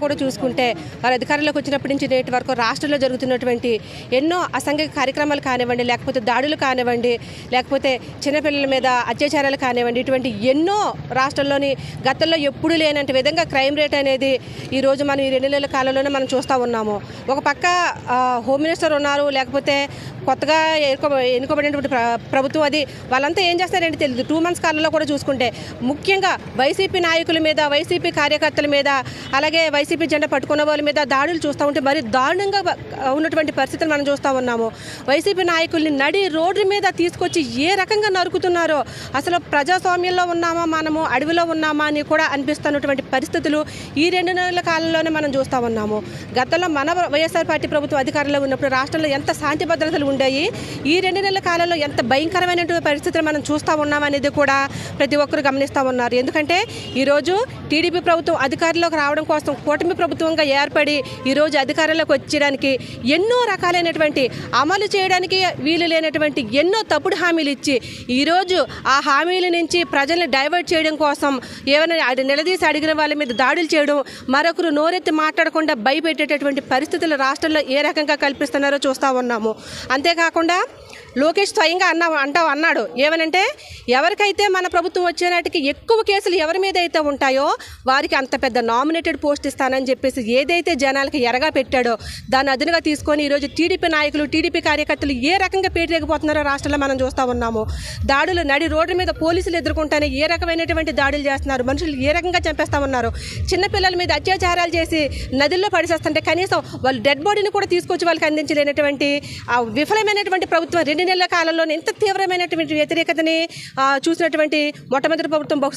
కూడా చూసుకుంటే వారి అధికారంలోకి వచ్చినప్పటి నుంచి నేటి వరకు రాష్ట్రంలో జరుగుతున్నటువంటి ఎన్నో అసాంఘిక కార్యక్రమాలు కానివ్వండి, లేకపోతే దాడులు కానివ్వండి, లేకపోతే చిన్నపిల్లల మీద అత్యాచారాలు కానివ్వండి, ఇటువంటి ఎన్నో రాష్ట్రంలోని గతంలో ఎప్పుడూ లేనంత విధంగా క్రైమ్ రేట్ అనేది ఈరోజు మనం ఈ 2 నెలల కాలంలోనే మనం చూస్తూ ఉన్నాము. ఒక పక్క హోమ్ మినిస్టర్ ఉన్నారు, లేకపోతే కొత్తగా ఎన్నుకోబడినటువంటి ప్రభుత్వం అది వాళ్ళంతా ఏం చేస్తారంటే తెలియదు. 2 months కాలంలో కూడా చూసుకుంటే ముఖ్యంగా వైసీపీ నాయకుల మీద, వైసీపీ కార్యకర్తల మీద, అలాగే వైసీపీ జెండా పట్టుకున్న వాళ్ళ మీద దాడులు చూస్తూ ఉంటే మరి దారుణంగా ఉన్నటువంటి పరిస్థితులు మనం చూస్తూ ఉన్నాము. వైసీపీ నాయకుల్ని నడి రోడ్డు మీద తీసుకొచ్చి ఏ రకంగా నరుకుతున్నారో, అసలు ప్రజాస్వామ్యంలో ఉన్నామా మనము, అడవిలో ఉన్నామా అని కూడా అనిపిస్తున్నటువంటి పరిస్థితులు ఈ 2 నెలల కాలంలోనే మనం చూస్తూ ఉన్నాము. గతంలో మన వైఎస్ఆర్ పార్టీ ప్రభుత్వం అధికారంలో ఉన్నప్పుడు రాష్ట్రంలో ఎంత శాంతి భద్రతలు ఉండేవి, ఈ 2 నెలల కాలంలో ఎంత భయంకరమైనటువంటి పరిస్థితులు మనం చూస్తూ ఉన్నామనేది కూడా ప్రతి ఒక్కరు గమనిస్తూ ఉన్నారు. ఎందుకంటే ఈరోజు టీడీపీ ప్రభుత్వం అధికారంలోకి రావడం కోసం కూటమి ప్రభుత్వంగా ఏర్పడి ఈరోజు అధికారంలోకి వచ్చేయడానికి ఎన్నో రకాలైనటువంటి అమలు చేయడానికి వీలు లేనటువంటి ఎన్నో తప్పుడు హామీలు ఇచ్చి ఈరోజు ఆ హామీల నుంచి ప్రజల్ని డైవర్ట్ చేయడం కోసం ఏమైనా నిలదీసి అడిగిన వాళ్ళ మీద దాడులు చేయడం, మరొకరు నోరెత్తి మాట్లాడకుండా భయపెట్టేటటువంటి పరిస్థితులు రాష్ట్రంలో ఏ రకంగా కల్పిస్తున్నారో చూస్తూ ఉన్నాము. అంతేకాకుండా లోకేష్ స్వయంగా అన్నాడు ఏమనంటే, ఎవరికైతే మన ప్రభుత్వం వచ్చే నాటికి ఎక్కువ కేసులు ఎవరి మీద అయితే ఉంటాయో వారికి అంత పెద్ద నామినేటెడ్ పోస్ట్ ఇస్తానని చెప్పేసి ఏదైతే జనాలకి ఎరగా పెట్టాడో దాన్ని అదునుగా తీసుకొని ఈరోజు టీడీపీ నాయకులు, టీడీపీ కార్యకర్తలు ఏ రకంగా పేటరేగిపోతున్నారో రాష్ట్రంలో మనం చూస్తూ ఉన్నాము. దాడులు నడి రోడ్డు మీద పోలీసులు ఎదుర్కొంటానే ఏ రకమైనటువంటి దాడులు చేస్తున్నారు, మనుషులు ఏ రకంగా చంపేస్తా ఉన్నారు, చిన్నపిల్లల మీద అత్యాచారాలు చేసి నదుల్లో పడిసేస్తుంటే కనీసం వాళ్ళు డెడ్ బాడీని కూడా తీసుకొచ్చి వాళ్ళకి అందించలేనటువంటి విఫలమైనటువంటి ప్రభుత్వం 2 నెలల కాలంలో ఎంత తీవ్రమైనటువంటి వ్యతిరేకతని చూసినటువంటి మొట్టమొదటి ప్రభుత్వం